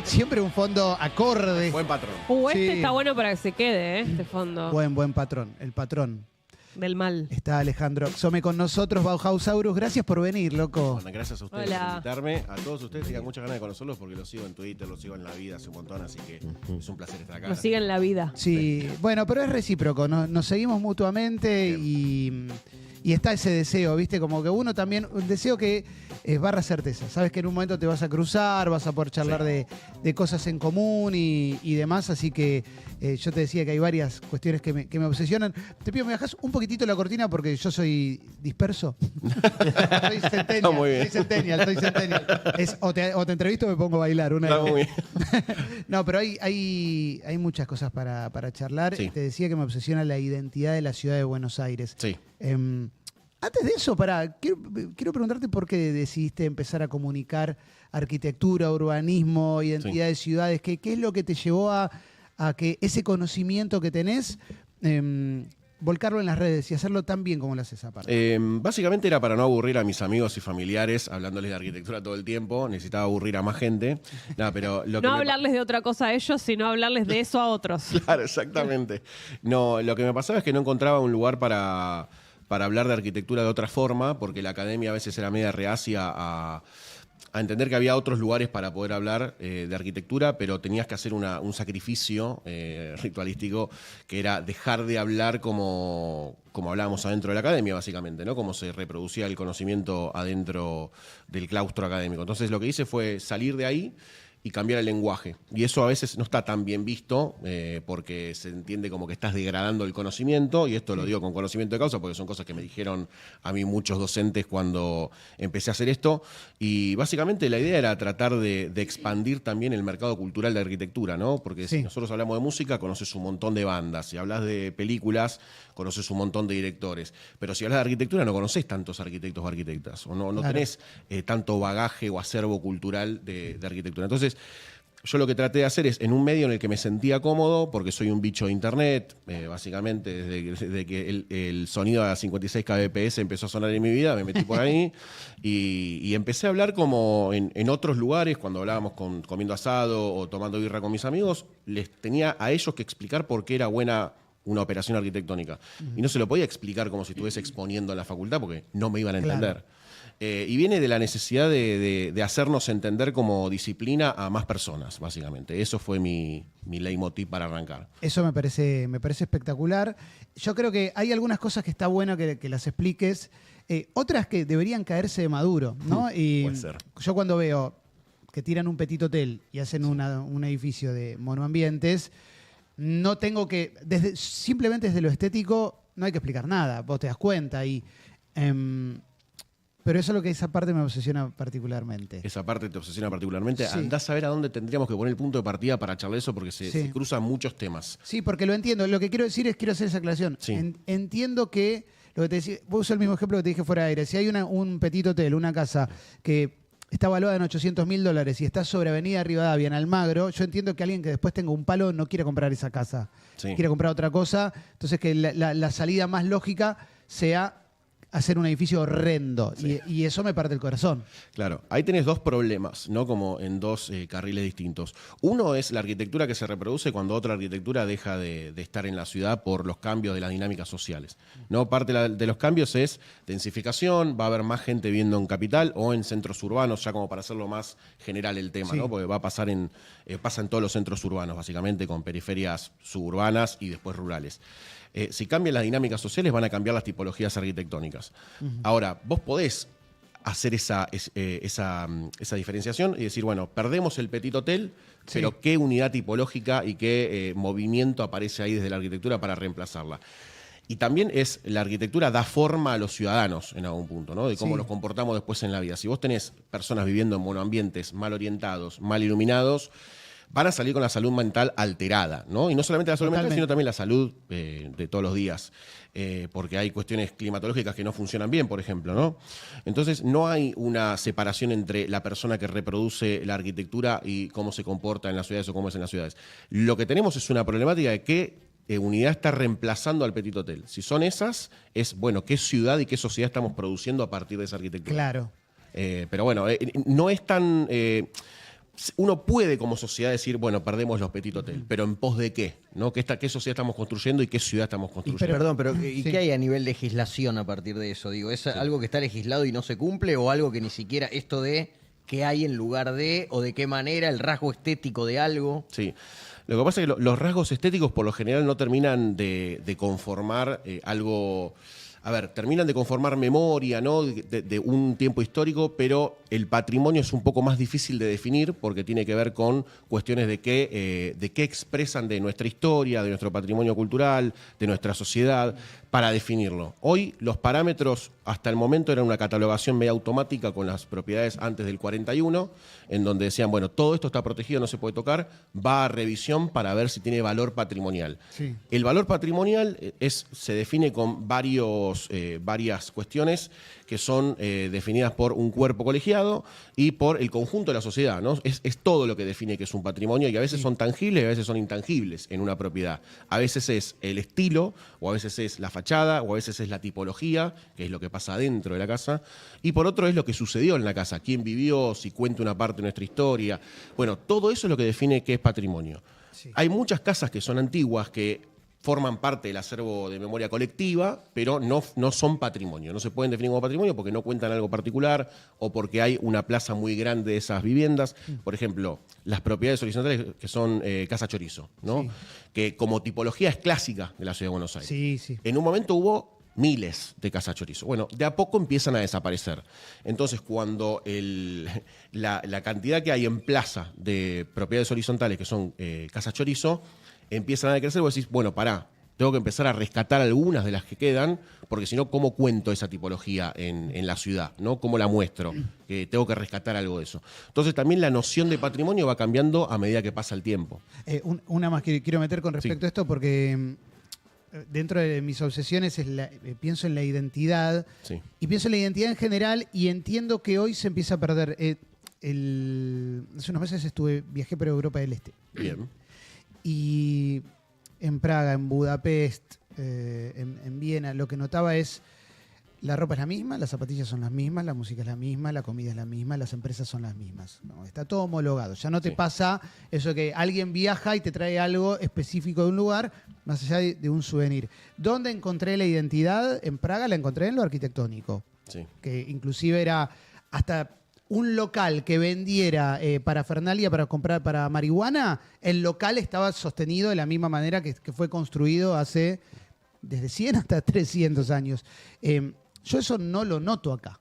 siempre un fondo acorde. Buen patrón. Este Sí. está bueno para que se quede, este fondo. Buen patrón, el patrón. Del mal. Está Alejandro Some con nosotros, Bauhausaurus. Gracias por venir, loco. Bueno, gracias a ustedes Hola. por invitarme. A todos ustedes tengan muchas ganas de conocerlos porque los sigo en Twitter, los sigo en la vida hace un montón, así que es un placer estar acá. Nos siguen la vida. Sí, bueno, pero es recíproco, nos seguimos mutuamente y está ese deseo, ¿viste? Como que uno también, un deseo que es barra certeza. Sabes que en un momento te vas a cruzar, vas a poder charlar de cosas en común y demás, así que yo te decía que hay varias cuestiones que me obsesionan. Te pido, ¿me bajás un poquitito la cortina? Porque yo soy disperso. Soy centennial, Muy bien. soy centennial. O te entrevisto o me pongo a bailar. Una de Está dos. muy bien. No, pero hay muchas cosas para charlar. Sí. Te decía que me obsesiona la identidad de la ciudad de Buenos Aires. Sí. Antes de eso, quiero preguntarte por qué decidiste empezar a comunicar arquitectura, urbanismo, identidad de ciudades. ¿Qué es lo que te llevó a que ese conocimiento que tenés, volcarlo en las redes y hacerlo tan bien como lo haces aparte? Básicamente era para no aburrir a mis amigos y familiares hablándoles de arquitectura todo el tiempo. Necesitaba aburrir a más gente. No, pero lo que No me- hablarles de otra cosa a ellos, sino hablarles de eso a otros. Claro, exactamente. No, lo que me pasaba es que no encontraba un lugar para hablar de arquitectura de otra forma, porque la academia a veces era media reacia a entender que había otros lugares para poder hablar de arquitectura, pero tenías que hacer un sacrificio ritualístico, que era dejar de hablar como hablábamos adentro de la academia, básicamente, ¿no? Cómo se reproducía el conocimiento adentro del claustro académico. Entonces lo que hice fue salir de ahí y cambiar el lenguaje. Y eso a veces no está tan bien visto porque se entiende como que estás degradando el conocimiento, y esto lo digo con conocimiento de causa porque son cosas que me dijeron a mí muchos docentes cuando empecé a hacer esto. Y básicamente la idea era tratar de expandir también el mercado cultural de arquitectura, ¿no? Porque Sí. si nosotros hablamos de música, conoces un montón de bandas. Si hablas de películas, conoces un montón de directores. Pero si hablas de arquitectura, no conoces tantos arquitectos o arquitectas. O no Claro. tenés tanto bagaje o acervo cultural de arquitectura. Entonces, yo lo que traté de hacer es, en un medio en el que me sentía cómodo, porque soy un bicho de internet, básicamente desde que el sonido a 56 kbps empezó a sonar en mi vida, me metí por ahí y empecé a hablar como en otros lugares, cuando hablábamos comiendo asado o tomando birra con mis amigos, les tenía a ellos que explicar por qué era buena una operación arquitectónica. Y no se lo podía explicar como si estuviese exponiendo en la facultad, porque no me iban a Claro. entender. Y viene de la necesidad de hacernos entender como disciplina a más personas, básicamente. Eso fue mi leitmotiv para arrancar. Eso me parece espectacular. Yo creo que hay algunas cosas que está bueno que las expliques, otras que deberían caerse de maduro, ¿no? Y Puede ser. yo cuando veo que tiran un petit hotel y hacen un edificio de monoambientes, no tengo que, simplemente desde lo estético, no hay que explicar nada, vos te das cuenta. Pero eso es lo que esa parte me obsesiona particularmente. Esa parte te obsesiona particularmente. Sí. Andás a ver a dónde tendríamos que poner el punto de partida para charlar eso, porque se cruzan muchos temas. Sí, porque lo entiendo. Lo que quiero decir es, quiero hacer esa aclaración. Sí. Entiendo que, lo que te decía, vos usás el mismo ejemplo que te dije fuera de aire. Si hay un petit hotel, una casa que está valuada en $800.000 y está sobre Avenida Rivadavia, en Almagro, yo entiendo que alguien que después tenga un palo no quiere comprar esa casa. Sí. Quiere comprar otra cosa. Entonces que la salida más lógica sea hacer un edificio horrendo. Sí. Y eso me parte el corazón. Claro, ahí tenés dos problemas, ¿no? Como en dos carriles distintos. Uno es la arquitectura que se reproduce cuando otra arquitectura deja de estar en la ciudad por los cambios de las dinámicas sociales, ¿no? Parte de los cambios es densificación, va a haber más gente viviendo en capital o en centros urbanos, ya como para hacerlo más general el tema, Sí. ¿no? Porque va a pasar pasa en todos los centros urbanos, básicamente, con periferias suburbanas y después rurales. Si cambian las dinámicas sociales, van a cambiar las tipologías arquitectónicas. Ahora, vos podés hacer esa diferenciación y decir, bueno, perdemos el petit hotel, Sí. pero qué unidad tipológica y qué movimiento aparece ahí desde la arquitectura para reemplazarla. Y también la arquitectura da forma a los ciudadanos en algún punto, ¿no? De cómo Sí. nos comportamos después en la vida. Si vos tenés personas viviendo en monoambientes mal orientados, mal iluminados, van a salir con la salud mental alterada, ¿no? Y no solamente la salud mental, Totalmente. sino también la salud de todos los días, porque hay cuestiones climatológicas que no funcionan bien, por ejemplo, ¿no? Entonces, no hay una separación entre la persona que reproduce la arquitectura y cómo se comporta en las ciudades o cómo es en las ciudades. Lo que tenemos es una problemática de qué unidad está reemplazando al petit hotel. Si son esas, es, bueno, qué ciudad y qué sociedad estamos produciendo a partir de esa arquitectura. Claro. Pero bueno, no es tan... uno puede como sociedad decir, bueno, perdemos los Petit Hotel, pero ¿en pos de qué? ¿No? ¿Qué sociedad estamos construyendo y qué ciudad estamos construyendo? Perdón, pero ¿y Sí. qué hay a nivel legislación a partir de eso? Digo, ¿es algo que está legislado y no se cumple o algo que ni siquiera esto de qué hay en lugar de o de qué manera el rasgo estético de algo? Sí. Lo que pasa es que los rasgos estéticos por lo general no terminan de conformar algo... A ver, terminan de conformar memoria, ¿no? De un tiempo histórico, pero el patrimonio es un poco más difícil de definir porque tiene que ver con cuestiones de qué expresan de nuestra historia, de nuestro patrimonio cultural, de nuestra sociedad, para definirlo. Hoy los parámetros hasta el momento eran una catalogación media automática con las propiedades antes del 41, en donde decían, bueno, todo esto está protegido, no se puede tocar, va a revisión para ver si tiene valor patrimonial. Sí. El valor patrimonial se define con varias cuestiones que son definidas por un cuerpo colegiado y por el conjunto de la sociedad, ¿no? Es todo lo que define que es un patrimonio y a veces son tangibles y a veces son intangibles en una propiedad. A veces es el estilo, o a veces es la fachada, o a veces es la tipología, que es lo que pasa dentro de la casa, y por otro es lo que sucedió en la casa, quién vivió, si cuenta una parte de nuestra historia. Bueno, todo eso es lo que define qué es patrimonio. Sí. Hay muchas casas que son antiguas, que forman parte del acervo de memoria colectiva, pero no son patrimonio. No se pueden definir como patrimonio porque no cuentan algo particular o porque hay una plaza muy grande de esas viviendas. Por ejemplo, las propiedades horizontales que son Casa Chorizo, ¿no? Sí. Que como tipología es clásica de la Ciudad de Buenos Aires. Sí, sí. En un momento hubo miles de Casa Chorizo. Bueno, de a poco empiezan a desaparecer. Entonces, cuando la cantidad que hay en plaza de propiedades horizontales que son Casa Chorizo, empiezan a decrecer, vos decís, bueno, pará, tengo que empezar a rescatar algunas de las que quedan, porque si no, ¿cómo cuento esa tipología en la ciudad? ¿No? ¿Cómo la muestro? Tengo que rescatar algo de eso. Entonces también la noción de patrimonio va cambiando a medida que pasa el tiempo. Una más que quiero meter con respecto a esto porque dentro de mis obsesiones pienso en la identidad Sí. y pienso en la identidad en general y entiendo que hoy se empieza a perder. Hace unos meses viajé por Europa del Este. Bien. Y en Praga, en Budapest, en Viena, lo que notaba es la ropa es la misma, las zapatillas son las mismas, la música es la misma, la comida es la misma, las empresas son las mismas. No, está todo homologado. Ya no te Sí. pasa eso que alguien viaja y te trae algo específico de un lugar, más allá de un souvenir. ¿Dónde encontré la identidad? En Praga la encontré en lo arquitectónico, Sí. que inclusive era hasta un local que vendiera parafernalia para comprar para marihuana, el local estaba sostenido de la misma manera que fue construido hace desde 100 hasta 300 años. Yo eso no lo noto acá.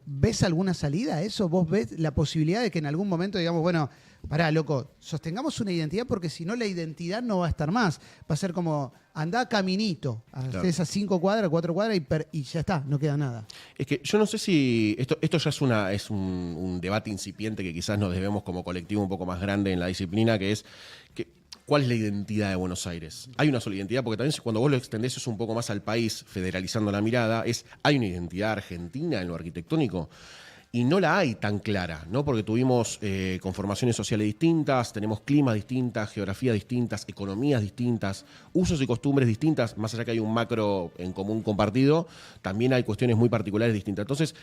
¿Ves alguna salida a eso? ¿Vos ves la posibilidad de que en algún momento digamos, bueno, pará, loco, sostengamos una identidad porque si no la identidad no va a estar más? Va a ser como, andá caminito, hacer Claro. esas 5 cuadras, 4 cuadras y ya está, no queda nada. Es que yo no sé si esto ya es un debate incipiente que quizás nos debemos como colectivo un poco más grande en la disciplina, que es ¿cuál es la identidad de Buenos Aires? Hay una sola identidad, porque también cuando vos lo extendés eso un poco más al país, federalizando la mirada, hay una identidad argentina en lo arquitectónico. Y no la hay tan clara, ¿no? Porque tuvimos conformaciones sociales distintas, tenemos climas distintas, geografías distintas, economías distintas, usos y costumbres distintas, más allá que hay un macro en común compartido, también hay cuestiones muy particulares distintas. Entonces,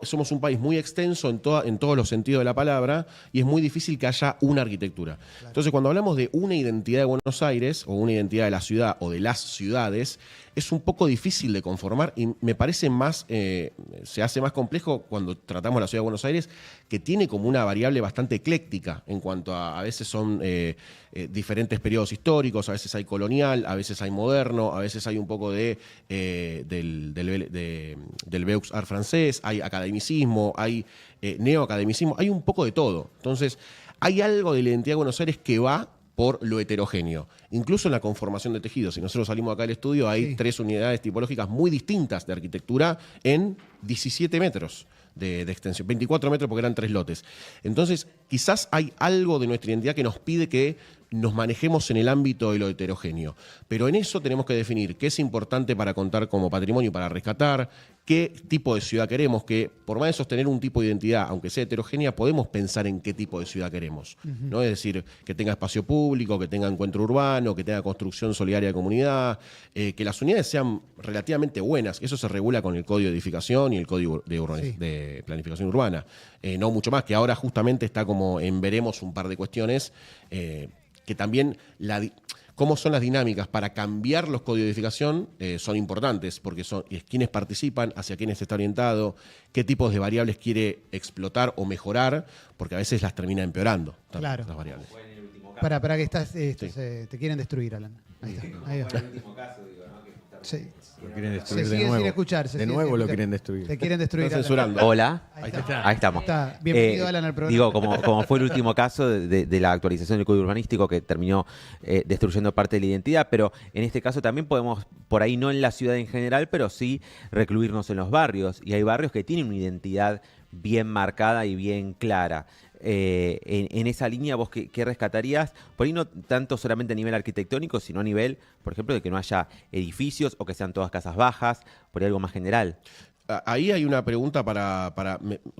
somos un país muy extenso en todos los sentidos de la palabra y es muy difícil que haya una arquitectura. Claro. Entonces, cuando hablamos de una identidad de Buenos Aires o una identidad de la ciudad o de las ciudades, es un poco difícil de conformar y me parece se hace más complejo cuando tratamos la ciudad de Buenos Aires, que tiene como una variable bastante ecléctica en cuanto a veces son diferentes periodos históricos, a veces hay colonial, a veces hay moderno, a veces hay un poco del Beaux Arts francés, hay academicismo, hay neoacademicismo, hay un poco de todo. Entonces, hay algo de la identidad de Buenos Aires que va por lo heterogéneo. Incluso en la conformación de tejidos. Si nosotros salimos acá del estudio, hay 3 unidades tipológicas muy distintas de arquitectura en 17 metros de extensión. 24 metros porque eran 3 lotes. Entonces, quizás hay algo de nuestra identidad que nos pide que nos manejemos en el ámbito de lo heterogéneo. Pero en eso tenemos que definir qué es importante para contar como patrimonio, para rescatar, qué tipo de ciudad queremos, que por más de sostener un tipo de identidad, aunque sea heterogénea, podemos pensar en qué tipo de ciudad queremos. ¿No? Es decir, que tenga espacio público, que tenga encuentro urbano, que tenga construcción solidaria de comunidad, que las unidades sean relativamente buenas. Eso se regula con el Código de Edificación y el Código de Planificación Urbana. No mucho más, que ahora justamente está como en veremos un par de cuestiones que también cómo son las dinámicas para cambiar los códigos de edificación son importantes, porque son quiénes participan, hacia quiénes está orientado, qué tipos de variables quiere explotar o mejorar, porque a veces las termina empeorando. Claro. Las variables. Para que estás, te quieren destruir, Alan. Ahí está. Ahí va. Sí. Lo quieren Se destruir de sigue sin nuevo. escuchar. De nuevo lo quieren destruir. Te quieren destruir. Están Alan. censurando. Hola, Ahí está. ahí estamos. Bienvenido, Alan, al programa. Digo, como fue el último caso de la actualización del código urbanístico que terminó destruyendo parte de la identidad, pero en este caso también podemos, por ahí no en la ciudad en general, pero sí recluirnos en los barrios. Y hay barrios que tienen una identidad bien marcada y bien clara. En esa línea, ¿vos qué rescatarías? Por ahí no tanto solamente a nivel arquitectónico, sino a nivel, por ejemplo, de que no haya edificios o que sean todas casas bajas, por ahí algo más general. Ahí hay una pregunta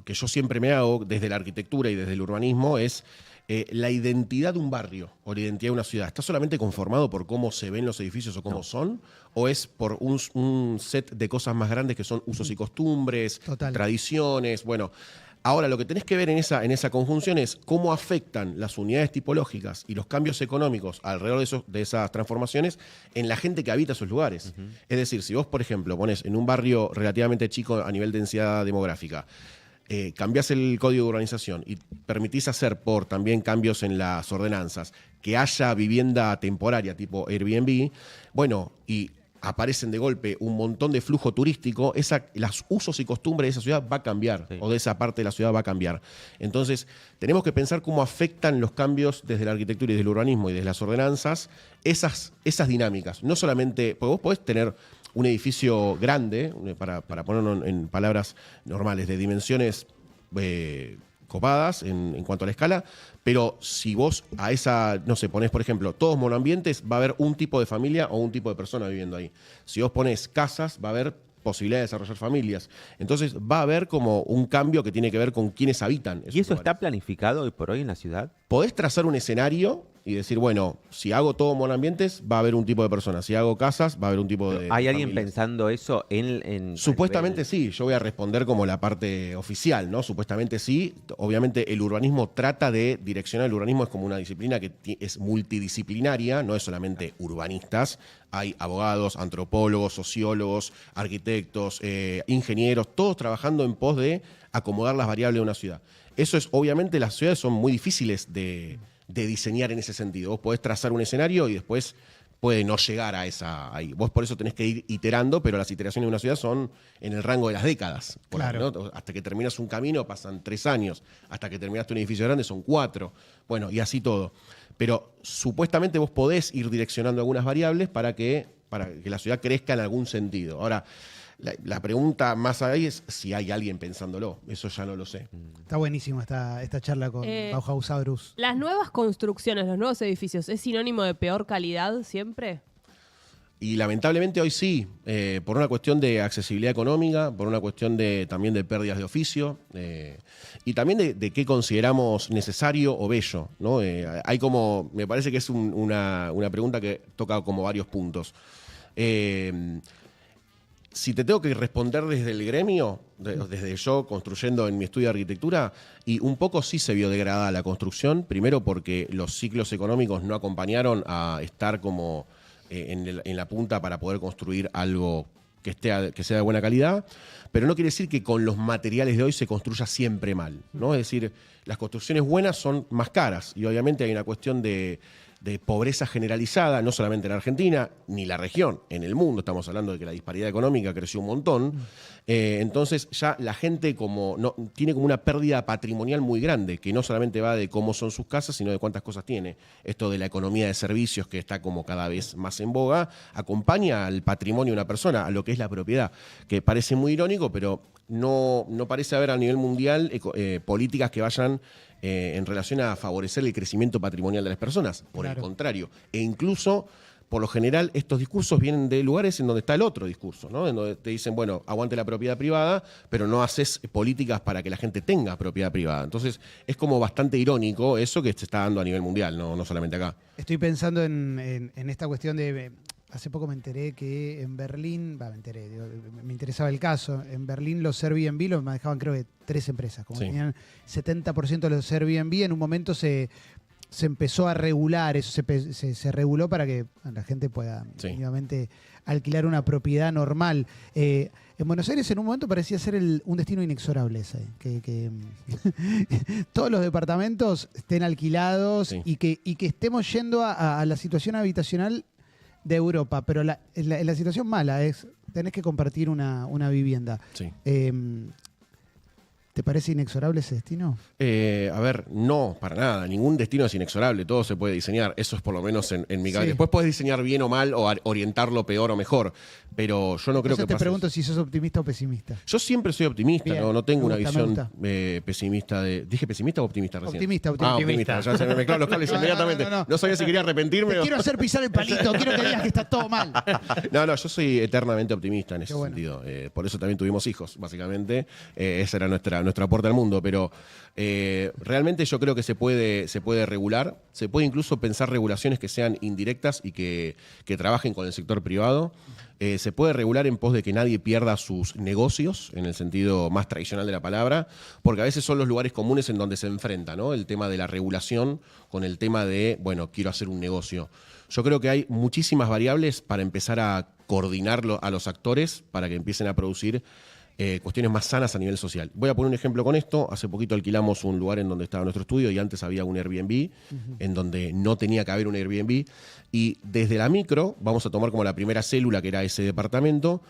que yo siempre me hago desde la arquitectura y desde el urbanismo, es la identidad de un barrio o la identidad de una ciudad. ¿Está solamente conformado por cómo se ven los edificios o cómo son? ¿O es por un set de cosas más grandes que son usos y costumbres, Total. tradiciones? Bueno, ahora lo que tenés que ver en esa conjunción es cómo afectan las unidades tipológicas y los cambios económicos alrededor de esas transformaciones en la gente que habita esos lugares. Es decir, si vos, por ejemplo, pones en un barrio relativamente chico a nivel de densidad demográfica, cambiás el código de urbanización y permitís hacer por también cambios en las ordenanzas que haya vivienda temporaria tipo Airbnb, bueno, y aparecen de golpe un montón de flujo turístico, los usos y costumbres de esa ciudad va a cambiar, Sí. o de esa parte de la ciudad va a cambiar. Entonces, tenemos que pensar cómo afectan los cambios desde la arquitectura y desde el urbanismo y desde las ordenanzas, esas dinámicas. No solamente, porque vos podés tener un edificio grande, para ponerlo en palabras normales, de dimensiones copadas en cuanto a la escala, pero si vos a esa, no sé, ponés, por ejemplo, todos monoambientes, va a haber un tipo de familia o un tipo de persona viviendo ahí. Si vos ponés casas, va a haber posibilidad de desarrollar familias. Entonces va a haber como un cambio que tiene que ver con quiénes habitan esos ¿Y eso lugares. está planificado hoy por hoy en la ciudad? Podés trazar un escenario y decir, bueno, si hago todo monoambientes, va a haber un tipo de personas. Si hago casas, va a haber un tipo de ¿Hay alguien familias. pensando eso en Supuestamente a sí, yo voy a responder como la parte oficial, ¿no? Supuestamente sí. Obviamente el urbanismo trata de direccionar, el urbanismo es como una disciplina que es multidisciplinaria, no es solamente urbanistas, hay abogados, antropólogos, sociólogos, arquitectos, ingenieros, todos trabajando en pos de acomodar las variables de una ciudad. Eso es, obviamente las ciudades son muy difíciles de diseñar en ese sentido. Vos podés trazar un escenario y después puede no llegar a ahí. Vos por eso tenés que ir iterando, pero las iteraciones de una ciudad son en el rango de las décadas. Claro. ¿No? Hasta que terminas un camino pasan 3 años, hasta que terminaste un edificio grande son 4. Bueno, y así todo. Pero supuestamente vos podés ir direccionando algunas variables para que la ciudad crezca en algún sentido. Ahora, la pregunta más ahí es si hay alguien pensándolo. Eso ya no lo sé. Está buenísima esta charla con Bauhausaurus. ¿Las nuevas construcciones, los nuevos edificios, es sinónimo de peor calidad siempre? Y lamentablemente hoy sí, por una cuestión de accesibilidad económica, por una cuestión también de pérdidas de oficio, y también de qué consideramos necesario o bello, ¿no? Hay como, me parece que es una pregunta que toca como varios puntos. Si te tengo que responder desde el gremio, desde yo construyendo en mi estudio de arquitectura, y un poco sí se vio degradada la construcción, primero porque los ciclos económicos no acompañaron a estar como en la punta para poder construir algo que sea de buena calidad, pero no quiere decir que con los materiales de hoy se construya siempre mal, ¿no? Es decir, las construcciones buenas son más caras y obviamente hay una cuestión de pobreza generalizada, no solamente en Argentina, ni la región, en el mundo. Estamos hablando de que la disparidad económica creció un montón. Entonces ya la gente tiene como una pérdida patrimonial muy grande, que no solamente va de cómo son sus casas, sino de cuántas cosas tiene. Esto de la economía de servicios, que está como cada vez más en boga, acompaña al patrimonio de una persona, a lo que es la propiedad, que parece muy irónico, pero no parece haber a nivel mundial políticas que vayan en relación a favorecer el crecimiento patrimonial de las personas. Por el contrario. E incluso, por lo general, estos discursos vienen de lugares en donde está el otro discurso, ¿no? En donde te dicen, bueno, aguante la propiedad privada, pero no haces políticas para que la gente tenga propiedad privada. Entonces, es como bastante irónico eso que se está dando a nivel mundial, no solamente acá. Estoy pensando en esta cuestión de... Hace poco me enteré que en Berlín, me interesaba el caso, en Berlín los Airbnb los manejaban creo que 3 empresas, como tenían 70% de los Airbnb, en un momento se empezó a regular, eso se reguló para que la gente pueda mínimamente alquilar una propiedad normal. En Buenos Aires en un momento parecía ser un destino inexorable ese, que todos los departamentos estén alquilados y que estemos yendo a la situación habitacional de Europa, pero la situación mala es tenés que compartir una vivienda. Sí. ¿Te parece inexorable ese destino? A ver, no, para nada. Ningún destino es inexorable. Todo se puede diseñar. Eso es por lo menos en mi cabeza. Sí. Después puedes diseñar bien o mal o orientarlo peor o mejor. Pero yo no creo Entonces que te pase pregunto eso. si sos optimista o pesimista. Yo siempre soy optimista. Bien, no tengo me una gusta, me visión pesimista de... ¿Dije pesimista o optimista recién? Optimista. Ah, optimista. Ya se me mezclaron los cables inmediatamente. No sabía si quería arrepentirme Te o... quiero hacer pisar el palito, quiero que digas que está todo mal. No, yo soy eternamente optimista en ese Qué bueno. sentido. Por eso también tuvimos hijos, básicamente. Esa era nuestra aporte al mundo. Pero realmente yo creo que se puede regular. Se puede incluso pensar regulaciones que sean indirectas y que trabajen con el sector privado. Se puede regular en pos de que nadie pierda sus negocios, en el sentido más tradicional de la palabra, porque a veces son los lugares comunes en donde se enfrenta, ¿no? El tema de la regulación con el tema de, bueno, quiero hacer un negocio. Yo creo que hay muchísimas variables para empezar a coordinarlo a los actores para que empiecen a producir cuestiones más sanas a nivel social. Voy a poner un ejemplo con esto. Hace poquito alquilamos un lugar en donde estaba nuestro estudio y antes había un Airbnb, en donde no tenía que haber un Airbnb. Y desde la micro, vamos a tomar como la primera célula que era ese departamento,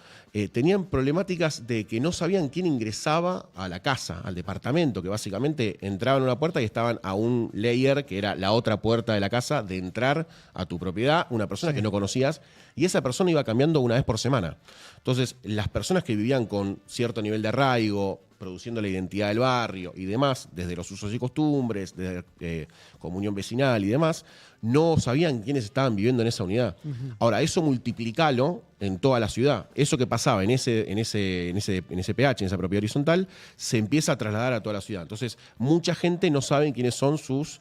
tenían problemáticas de que no sabían quién ingresaba a la casa, al departamento, que básicamente entraban a una puerta y estaban a un layer, que era la otra puerta de la casa, de entrar a tu propiedad, una persona que no conocías, y esa persona iba cambiando una vez por semana. Entonces, las personas que vivían con cierto nivel de arraigo, produciendo la identidad del barrio y demás, desde los usos y costumbres, desde comunión vecinal y demás, no sabían quiénes estaban viviendo en esa unidad. Ahora, eso multiplicalo en toda la ciudad. Eso que pasaba en ese pH, en esa propiedad horizontal, se empieza a trasladar a toda la ciudad. Entonces, mucha gente no sabe quiénes son sus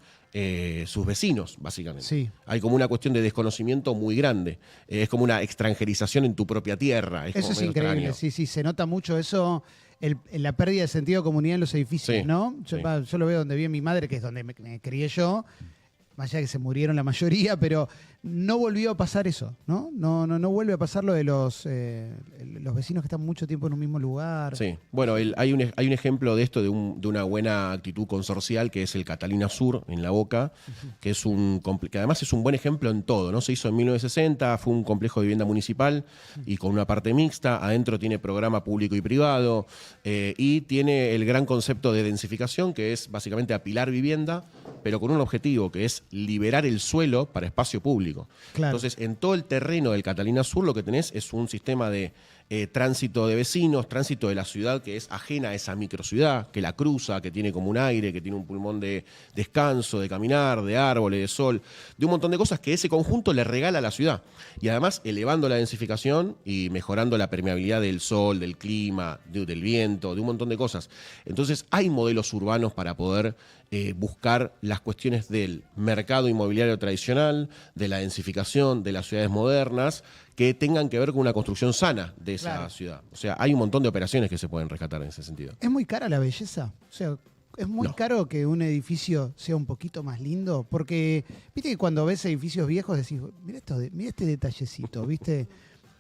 vecinos, básicamente. Sí. Hay como una cuestión de desconocimiento muy grande. Es como una extranjerización en tu propia tierra. Eso es increíble, sí, se nota mucho eso, la pérdida de sentido de comunidad en los edificios, ¿no? Yo lo veo donde vive mi madre, que es donde me crié yo, más allá de que se murieron la mayoría, pero no volvió a pasar eso, ¿no? No vuelve a pasar lo de los vecinos que están mucho tiempo en un mismo lugar. Sí, bueno, hay un ejemplo de esto, de una buena actitud consorcial, que es el Catalina Sur, en La Boca, que que además es un buen ejemplo en todo, ¿no? Se hizo en 1960, fue un complejo de vivienda municipal y con una parte mixta, adentro tiene programa público y privado, y tiene el gran concepto de densificación, que es básicamente apilar vivienda, pero con un objetivo, que es liberar el suelo para espacio público. Claro. Entonces, en todo el terreno del Catalina Sur lo que tenés es un sistema de tránsito de vecinos, tránsito de la ciudad que es ajena a esa microciudad, que la cruza, que tiene como un aire, que tiene un pulmón de descanso, de caminar, de árboles, de sol, de un montón de cosas que ese conjunto le regala a la ciudad. Y además elevando la densificación y mejorando la permeabilidad del sol, del clima, del viento, de un montón de cosas. Entonces hay modelos urbanos para poder buscar las cuestiones del mercado inmobiliario tradicional, de la densificación, de las ciudades modernas, que tengan que ver con una construcción sana de esa ciudad. O sea, hay un montón de operaciones que se pueden rescatar en ese sentido. ¿Es muy cara la belleza? O sea, ¿es muy caro que un edificio sea un poquito más lindo? Porque, viste que cuando ves edificios viejos decís, mira este detallecito, ¿viste?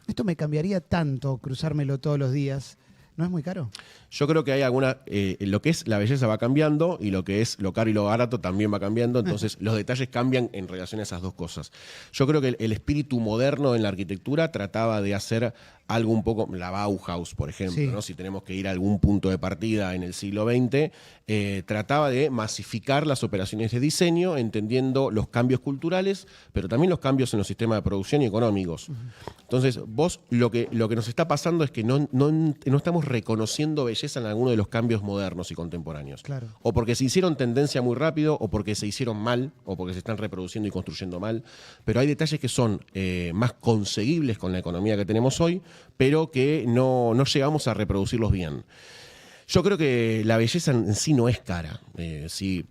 Esto me cambiaría tanto cruzármelo todos los días. ¿No es muy caro? Yo creo que hay alguna... lo que es la belleza va cambiando y lo que es lo caro y lo barato también va cambiando. Entonces, los detalles cambian en relación a esas dos cosas. Yo creo que el espíritu moderno en la arquitectura trataba de hacer algo un poco... La Bauhaus, por ejemplo, ¿no? Si tenemos que ir a algún punto de partida en el siglo XX, trataba de masificar las operaciones de diseño, entendiendo los cambios culturales, pero también los cambios en los sistemas de producción y económicos. Entonces, vos lo que nos está pasando es que no estamos reconociendo belleza en alguno de los cambios modernos y contemporáneos. Claro. O porque se hicieron tendencia muy rápido, o porque se hicieron mal, o porque se están reproduciendo y construyendo mal. Pero hay detalles que son más conseguibles con la economía que tenemos hoy, pero que no llegamos a reproducirlos bien. Yo creo que la belleza en sí no es cara. Si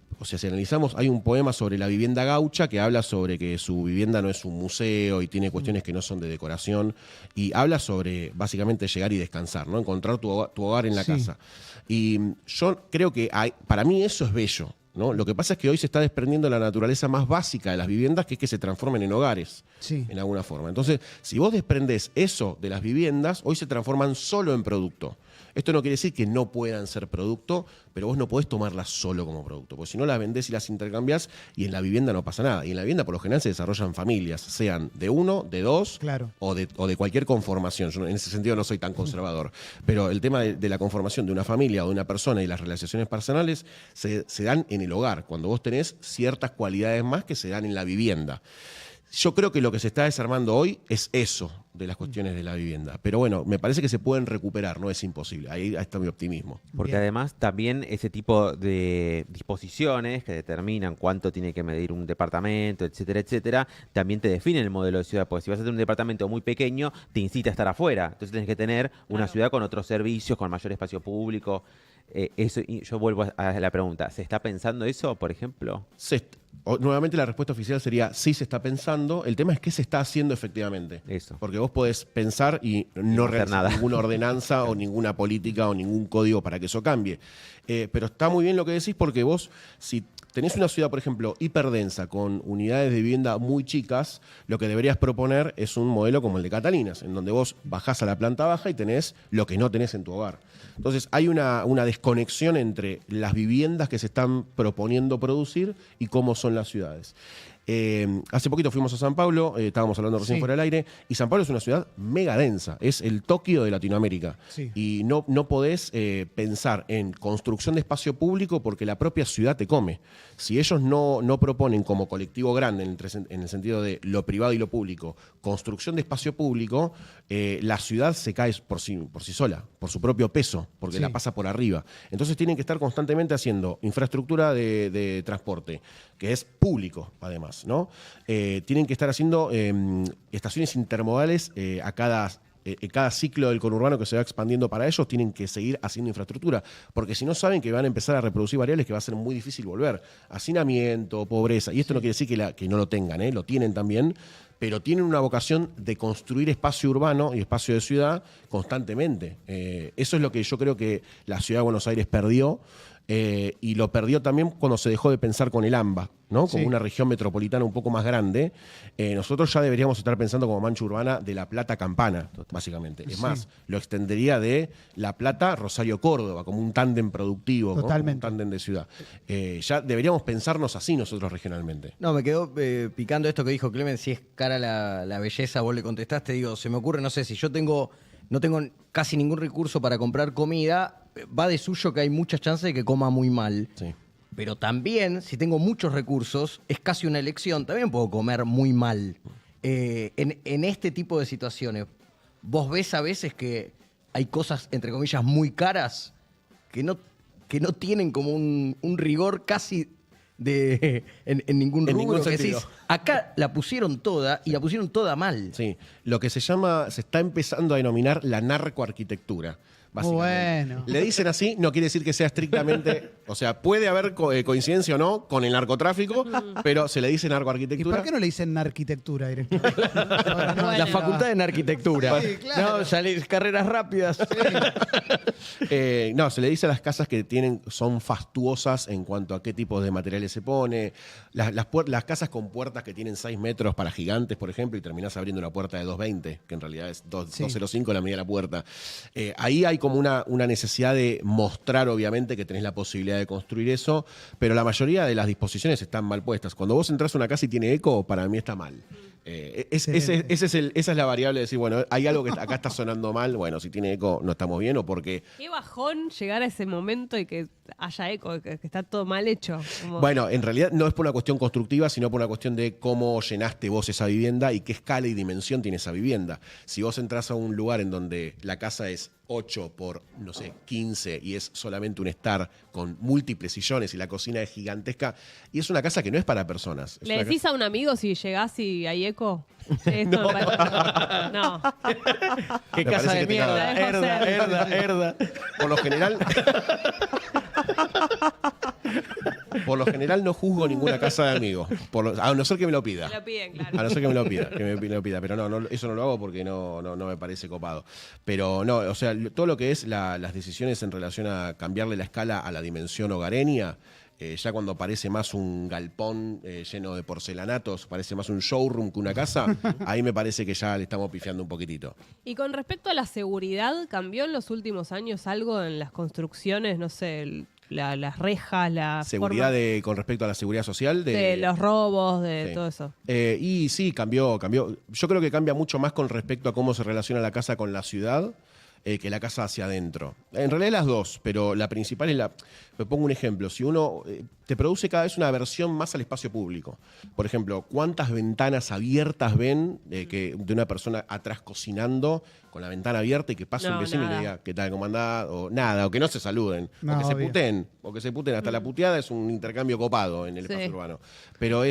analizamos, hay un poema sobre la vivienda gaucha que habla sobre que su vivienda no es un museo y tiene cuestiones que no son de decoración, y habla sobre básicamente llegar y descansar, ¿no? Encontrar tu hogar en la casa. Y yo creo que para mí eso es bello, ¿no? Lo que pasa es que hoy se está desprendiendo la naturaleza más básica de las viviendas, que es que se transformen en hogares, en alguna forma. Entonces, si vos desprendés eso de las viviendas, hoy se transforman solo en producto. Esto no quiere decir que no puedan ser producto, pero vos no podés tomarlas solo como producto, porque si no las vendés y las intercambiás, y en la vivienda no pasa nada. Y en la vivienda por lo general se desarrollan familias, sean de uno, de dos, Claro. o de cualquier conformación. Yo en ese sentido no soy tan conservador. Pero el tema de la conformación de una familia o de una persona y las relaciones personales se dan en el hogar, cuando vos tenés ciertas cualidades más que se dan en la vivienda. Yo creo que lo que se está desarmando hoy es eso de las cuestiones de la vivienda. Pero bueno, me parece que se pueden recuperar, no es imposible. Ahí está mi optimismo. Porque Bien. además también ese tipo de disposiciones que determinan cuánto tiene que medir un departamento, etcétera, etcétera, también te definen el modelo de ciudad. Porque si vas a tener un departamento muy pequeño, te incita a estar afuera. Entonces tienes que tener una ciudad con otros servicios, con mayor espacio público. Eso, y yo vuelvo a la pregunta, ¿se está pensando eso, por ejemplo? Nuevamente la respuesta oficial sería sí, se está pensando. El tema es qué se está haciendo efectivamente. Eso. Porque vos podés pensar y no hacer realizar nada. ninguna ordenanza o ninguna política o ningún código para que eso cambie. Pero está muy bien lo que decís, porque vos, si tenés una ciudad, por ejemplo, hiperdensa, con unidades de vivienda muy chicas, lo que deberías proponer es un modelo como el de Catalinas, en donde vos bajás a la planta baja y tenés lo que no tenés en tu hogar. Entonces hay una desconexión entre las viviendas que se están proponiendo producir y cómo son las ciudades. Hace poquito fuimos a San Pablo, estábamos hablando recién fuera del aire, y San Pablo es una ciudad mega densa, es el Tokio de Latinoamérica. Sí. Y no podés pensar en construcción de espacio público porque la propia ciudad te come. Si ellos no proponen como colectivo grande, en el sentido de lo privado y lo público, construcción de espacio público, la ciudad se cae por sí sola, por su propio peso, porque la pasa por arriba. Entonces tienen que estar constantemente haciendo infraestructura de transporte, que es público, además, ¿no? Tienen que estar haciendo estaciones intermodales a cada ciclo del conurbano que se va expandiendo para ellos. Tienen que seguir haciendo infraestructura, porque si no saben que van a empezar a reproducir variables que va a ser muy difícil volver. Hacinamiento, pobreza, y esto no quiere decir que no lo tengan, lo tienen también, pero tienen una vocación de construir espacio urbano y espacio de ciudad constantemente. Eso es lo que yo creo que la ciudad de Buenos Aires perdió. Y lo perdió también cuando se dejó de pensar con el AMBA, ¿no? Como una región metropolitana un poco más grande. Nosotros ya deberíamos estar pensando como mancha urbana de La Plata a Campana, básicamente. Es más, lo extendería de La Plata a Rosario Córdoba, como un tándem productivo, ¿no? Como un tándem de ciudad. Ya deberíamos pensarnos así nosotros regionalmente. No, me quedó picando esto que dijo Clemen, si es cara la belleza, vos le contestaste, digo, se me ocurre, no sé, si yo no tengo casi ningún recurso para comprar comida, va de suyo que hay muchas chances de que coma muy mal. Sí. Pero también, si tengo muchos recursos, es casi una elección, también puedo comer muy mal. En este tipo de situaciones, ¿vos ves a veces que hay cosas, entre comillas, muy caras que no tienen como un rigor casi en ningún rubro? ningún Que sentido. decís, acá la pusieron toda y la pusieron toda mal. Sí, lo que se está empezando a denominar la narcoarquitectura. Básicamente. Bueno. Le dicen así, no quiere decir que sea estrictamente, o sea, puede haber coincidencia o no con el narcotráfico, pero se le dice ¿Y narcoarquitectura. por qué no le dicen arquitectura directamente? Ahora no, Bueno. La facultad en arquitectura. Sí, claro. No, salís carreras rápidas. No, se le dice a las casas que son fastuosas en cuanto a qué tipo de materiales se pone. Las casas con puertas que tienen 6 metros para gigantes, por ejemplo, y terminás abriendo una puerta de 2,20, que en realidad es 2,05 la medida de la puerta. Ahí hay como una necesidad de mostrar, obviamente, que tenés la posibilidad de construir eso, pero la mayoría de las disposiciones están mal puestas. Cuando vos entras a una casa y tiene eco, para mí está mal. Esa es la variable de decir, bueno, hay algo que acá está sonando mal, bueno, si tiene eco no estamos bien, o porque... Qué bajón llegar a ese momento y que haya eco, que está todo mal hecho. Como- Bueno, en realidad no es por una cuestión constructiva, sino por una cuestión de cómo llenaste vos esa vivienda y qué escala y dimensión tiene esa vivienda. Si vos entras a un lugar en donde la casa es 8 por, no sé, 15 y es solamente un estar con múltiples sillones y la cocina es gigantesca. Y es una casa que no es para personas. Es ¿Le una decís a un amigo si llegás y hay eco? Esto me parece- No. Qué Me casa parece de que te mierda. cago. Herda. Por lo general. Por lo general no juzgo ninguna casa de amigos. A no ser que me lo pida. Me lo piden, A claro. no ser que me lo pida, Pero no, eso no lo hago porque no me parece copado. Pero no, o sea, todo lo que es las decisiones en relación a cambiarle la escala a la dimensión hogareña, ya cuando parece más un galpón lleno de porcelanatos, parece más un showroom que una casa, ahí me parece que ya le estamos pifiando un poquitito. Y con respecto a la seguridad, ¿cambió en los últimos años algo en las construcciones? No sé, las rejas, la Seguridad forma con respecto a la seguridad social. de los robos, de Sí. todo eso. Y sí, cambió. Yo creo que cambia mucho más con respecto a cómo se relaciona la casa con la ciudad que la casa hacia adentro. En realidad las dos, pero la principal es Me pongo un ejemplo. Si uno te produce cada vez una aversión más al espacio público. Por ejemplo, ¿cuántas ventanas abiertas ven de una persona atrás cocinando con la ventana abierta y que pase un No, vecino y le nada. diga qué tal, cómo andás? O nada, o que no se saluden, No, o que se obvio. puteen, hasta la puteada es un intercambio copado en el Sí. espacio urbano. Pero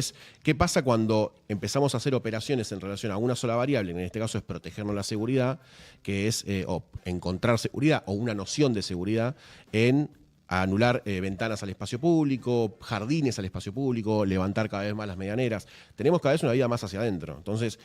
¿qué pasa cuando empezamos a hacer operaciones en relación a una sola variable? En este caso es protegernos la seguridad, que es o encontrar seguridad o una noción de seguridad en anular ventanas al espacio público, jardines al espacio público, levantar cada vez más las medianeras. Tenemos cada vez una vida más hacia adentro. Entonces,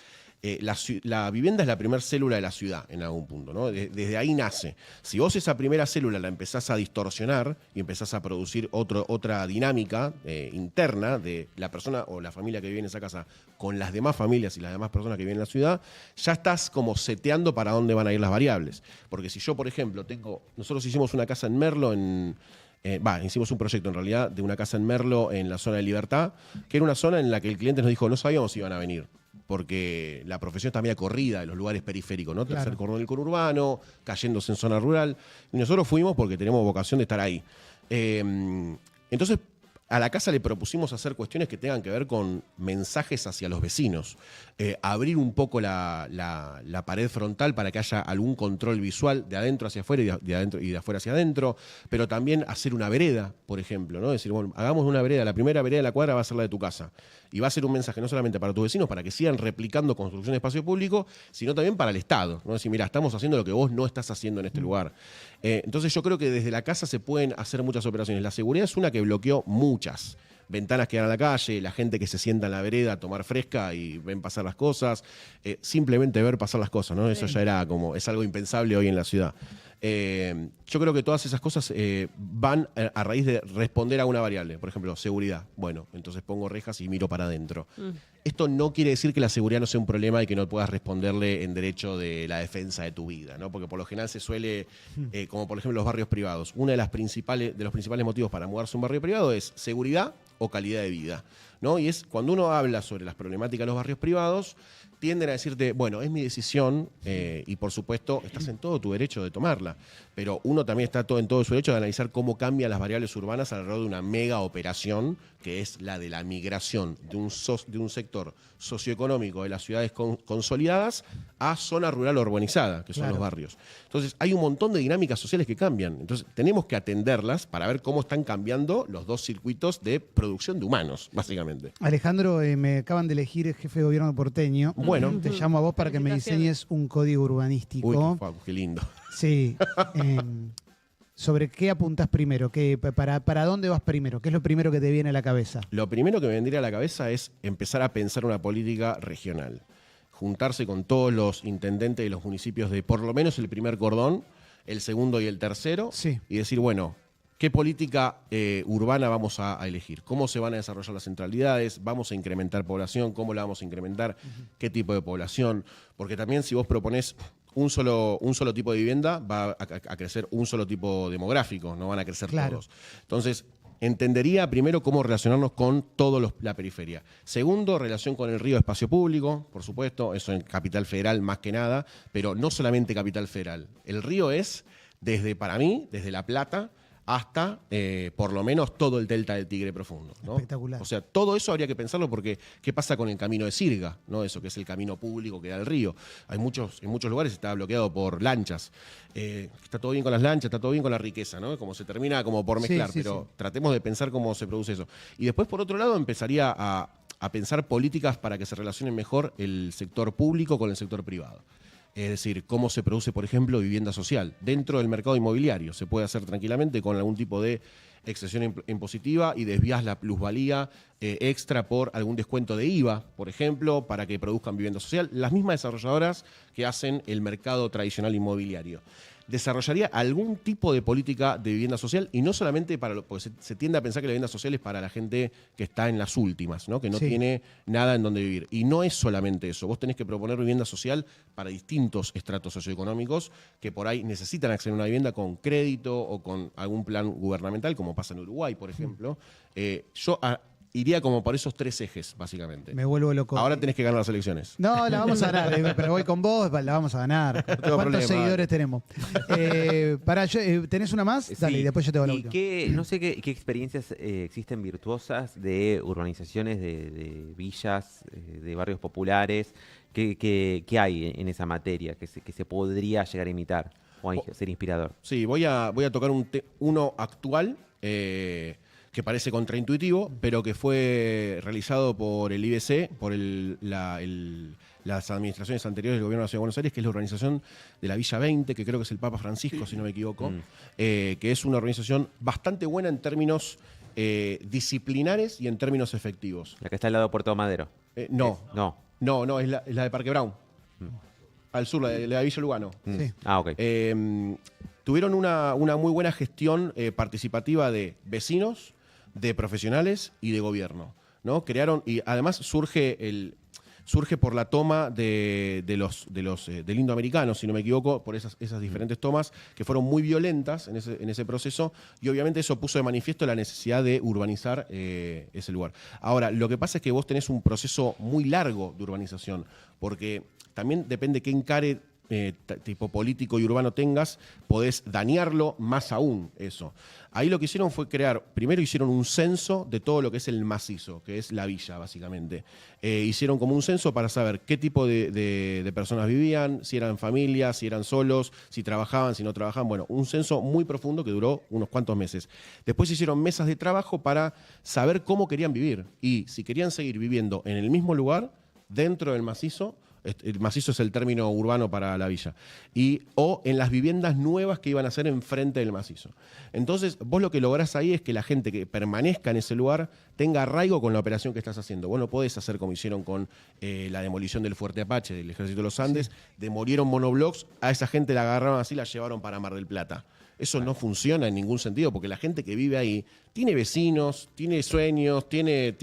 la vivienda es la primera célula de la ciudad en algún punto, ¿no? Desde ahí nace. Si vos esa primera célula la empezás a distorsionar y empezás a producir otra dinámica interna de la persona o la familia que vive en esa casa con las demás familias y las demás personas que viven en la ciudad, ya estás como seteando para dónde van a ir las variables. Porque si yo, por ejemplo, nosotros hicimos una casa en Merlo hicimos un proyecto en realidad de una casa en Merlo en la zona de Libertad, que era una zona en la que el cliente nos dijo no sabíamos si iban a venir, porque la profesión está media corrida en los lugares periféricos, ¿no? Claro. Tercer cordón del conurbano, cayéndose en zona rural, y nosotros fuimos porque tenemos vocación de estar ahí. Entonces, a la casa le propusimos hacer cuestiones que tengan que ver con mensajes hacia los vecinos. Abrir un poco la pared frontal para que haya algún control visual de adentro hacia afuera y de afuera hacia adentro, pero también hacer una vereda, por ejemplo, ¿no? Decir, bueno, hagamos una vereda, la primera vereda de la cuadra va a ser la de tu casa. Y va a ser un mensaje no solamente para tus vecinos, para que sigan replicando construcción de espacio público, sino también para el Estado, ¿no? Decir, mira, estamos haciendo lo que vos no estás haciendo en este lugar. Entonces yo creo que desde la casa se pueden hacer muchas operaciones. La seguridad es una que bloqueó muchas. Ventanas que dan a la calle, la gente que se sienta en la vereda a tomar fresca y ven pasar las cosas, simplemente ver pasar las cosas, ¿no? Eso ya es algo impensable hoy en la ciudad. Yo creo que todas esas cosas van a raíz de responder a una variable. Por ejemplo, seguridad. Bueno, entonces pongo rejas y miro para adentro. Esto no quiere decir que la seguridad no sea un problema y que no puedas responderle en derecho de la defensa de tu vida, ¿no? Porque por lo general se suele, como por ejemplo los barrios privados, uno de los principales motivos para mudarse a un barrio privado es seguridad o calidad de vida, ¿no? Y es cuando uno habla sobre las problemáticas de los barrios privados, tienden a decirte, bueno, es mi decisión y por supuesto estás en todo tu derecho de tomarla, pero uno también está en todo su derecho de analizar cómo cambian las variables urbanas alrededor de una mega operación que es la de la migración de un sector socioeconómico de las ciudades consolidadas a zona rural urbanizada, que son Claro. los barrios. Entonces hay un montón de dinámicas sociales que cambian, entonces tenemos que atenderlas para ver cómo están cambiando los dos circuitos de producción de humanos, básicamente. Alejandro, me acaban de elegir jefe de gobierno porteño. Bueno. Te llamo a vos para que me diseñes un código urbanístico. Uy, qué lindo. Sí. ¿Sobre qué apuntás primero? ¿Para dónde vas primero? ¿Qué es lo primero que te viene a la cabeza? Lo primero que me vendría a la cabeza es empezar a pensar una política regional. Juntarse con todos los intendentes de los municipios de por lo menos el primer cordón, el segundo y el tercero, Sí. y decir, bueno, ¿qué política urbana vamos a elegir? ¿Cómo se van a desarrollar las centralidades? ¿Vamos a incrementar población? ¿Cómo la vamos a incrementar? ¿Qué tipo de población? Porque también si vos proponés un solo tipo de vivienda, va a crecer un solo tipo demográfico, no van a crecer Claro. todos. Entonces, entendería primero cómo relacionarnos con toda la periferia. Segundo, relación con el río espacio público, por supuesto, eso en Capital Federal más que nada, pero no solamente Capital Federal. El río es, para mí, desde La Plata hasta por lo menos todo el delta del Tigre profundo, ¿no? Espectacular. O sea, todo eso habría que pensarlo porque ¿qué pasa con el camino de Sirga? ¿No? Eso que es el camino público que da al río. En muchos lugares está bloqueado por lanchas. Está todo bien con las lanchas, está todo bien con la riqueza, ¿no? Como se termina como por mezclar, Sí, pero sí. tratemos de pensar cómo se produce eso. Y después, por otro lado, empezaría a pensar políticas para que se relacionen mejor el sector público con el sector privado. Es decir, cómo se produce, por ejemplo, vivienda social dentro del mercado inmobiliario. Se puede hacer tranquilamente con algún tipo de exención impositiva y desvías la plusvalía extra por algún descuento de IVA, por ejemplo, para que produzcan vivienda social. Las mismas desarrolladoras que hacen el mercado tradicional inmobiliario. Desarrollaría algún tipo de política de vivienda social y no solamente porque se tiende a pensar que la vivienda social es para la gente que está en las últimas, ¿no? Que no Sí. tiene nada en donde vivir. Y no es solamente eso. Vos tenés que proponer vivienda social para distintos estratos socioeconómicos que por ahí necesitan acceder a una vivienda con crédito o con algún plan gubernamental, como pasa en Uruguay, por ejemplo. Iría como por esos 3 ejes, básicamente. Me vuelvo loco. Ahora tenés que ganar las elecciones. No, la vamos a ganar, pero voy con vos, la vamos a ganar. tengo ¿Cuántos problema. seguidores tenemos? ¿Tenés una más? Dale, Sí. y después yo te hago la ¿Y última. no sé qué experiencias existen virtuosas de urbanizaciones, de villas, de barrios populares? ¿Qué hay en esa materia que se podría llegar a imitar o a ser inspirador? Sí, voy a tocar uno actual que parece contraintuitivo, pero que fue realizado por el IBC, por las administraciones anteriores del gobierno de la Ciudad de Buenos Aires, que es la organización de la Villa 20, que creo que es el Papa Francisco, si no me equivoco, que es una organización bastante buena en términos disciplinares y en términos efectivos. La que está al lado de Puerto Madero. No, No. es la de Parque Brown, al sur, la de Villa Lugano. Sí. Ah, ok. Tuvieron una muy buena gestión participativa de vecinos, de profesionales y de gobierno, ¿no? Crearon, y además surge por la toma del indoamericano, si no me equivoco, por esas diferentes tomas que fueron muy violentas en ese proceso, y obviamente eso puso de manifiesto la necesidad de urbanizar ese lugar. Ahora, lo que pasa es que vos tenés un proceso muy largo de urbanización, porque también depende qué encare tipo político y urbano tengas, podés dañarlo más aún eso. Ahí lo que hicieron fue primero hicieron un censo de todo lo que es el macizo, que es la villa, básicamente. Hicieron como un censo para saber qué tipo de personas vivían, si eran familias, si eran solos, si trabajaban, si no trabajaban. Bueno, un censo muy profundo que duró unos cuantos meses. Después hicieron mesas de trabajo para saber cómo querían vivir y si querían seguir viviendo en el mismo lugar, dentro del macizo. El macizo es el término urbano para la villa. O en las viviendas nuevas que iban a hacer enfrente del macizo. Entonces, vos lo que lográs ahí es que la gente que permanezca en ese lugar tenga arraigo con la operación que estás haciendo. Vos no podés hacer como hicieron con la demolición del Fuerte Apache, del Ejército de los Andes. Demolieron monoblocks, a esa gente la agarraron así y la llevaron para Mar del Plata. Eso no funciona en ningún sentido, porque la gente que vive ahí tiene vecinos, tiene sueños, tiene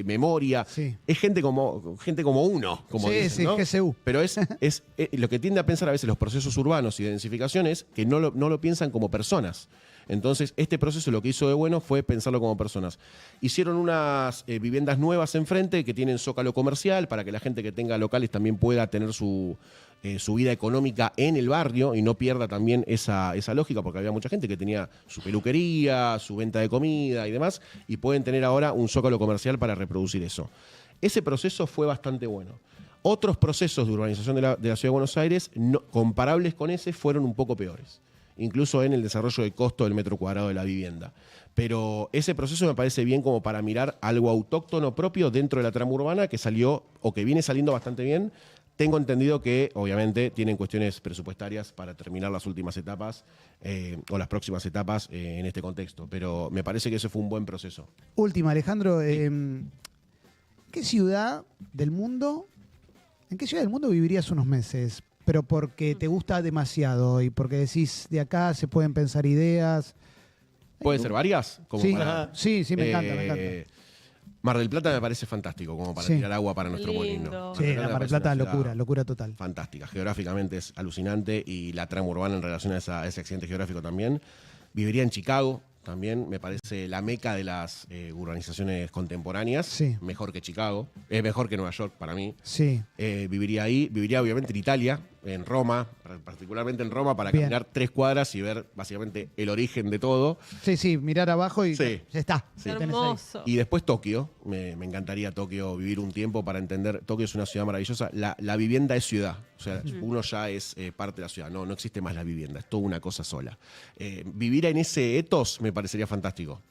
memoria. Sí. Es gente como uno, como Sí, dicen, ¿no? GSU. Pero es lo que tiende a pensar a veces los procesos urbanos y de densificación es que no lo piensan como personas. Entonces, este proceso lo que hizo de bueno fue pensarlo como personas. Hicieron unas viviendas nuevas enfrente que tienen zócalo comercial para que la gente que tenga locales también pueda tener su vida económica en el barrio y no pierda también esa lógica, porque había mucha gente que tenía su peluquería, su venta de comida y demás, y pueden tener ahora un zócalo comercial para reproducir eso. Ese proceso fue bastante bueno. Otros procesos de urbanización de la Ciudad de Buenos Aires, comparables con ese, fueron un poco peores, incluso en el desarrollo de costo del metro cuadrado de la vivienda. Pero ese proceso me parece bien como para mirar algo autóctono propio dentro de la trama urbana que salió o que viene saliendo bastante bien. Tengo entendido que, obviamente, tienen cuestiones presupuestarias para terminar las últimas etapas o las próximas etapas en este contexto, pero me parece que ese fue un buen proceso. Última, Alejandro. ¿Qué ciudad del mundo, en qué ciudad del mundo vivirías unos meses? Pero porque te gusta demasiado y porque decís, de acá se pueden pensar ideas. ¿Puede ser varias? Como Sí, para- sí, me encanta, me encanta. Mar del Plata me parece fantástico, como para Sí. tirar agua para nuestro Lindo. molino. Sí, la Mar del Plata, locura total. Fantástica, geográficamente es alucinante y la trama urbana en relación a ese accidente geográfico también. Viviría en Chicago también, me parece la meca de las urbanizaciones contemporáneas, Sí. mejor que Chicago, es mejor que Nueva York para mí. Sí, Viviría ahí, viviría obviamente en Italia, en Roma, particularmente en Roma, para Bien. caminar 3 cuadras y ver básicamente el origen de todo. Sí, mirar abajo y Sí. ya está. Sí. Lo tenés ahí. Hermoso. Y después Tokio, me encantaría Tokio, vivir un tiempo para entender. Tokio es una ciudad maravillosa. La vivienda es ciudad, o sea, uno ya es parte de la ciudad. No existe más la vivienda, es toda una cosa sola. Vivir en ese ethos me parecería fantástico.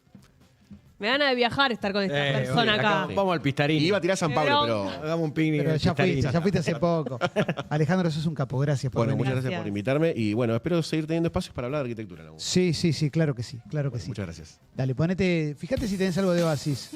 Me gana de viajar estar con esta persona acá. Vamos al Pistarín. Y iba a tirar a San Pablo, pero Hagamos un picnic. Pero en el Pistarín. ya fuiste hace poco. Alejandro, sos un capo. Gracias por bueno, venir. muchas gracias Gracias. por invitarme y bueno, espero seguir teniendo espacios para hablar de arquitectura. en algún momento. Sí, claro que sí. Muchas gracias. Dale, fíjate si tenés algo de Oasis.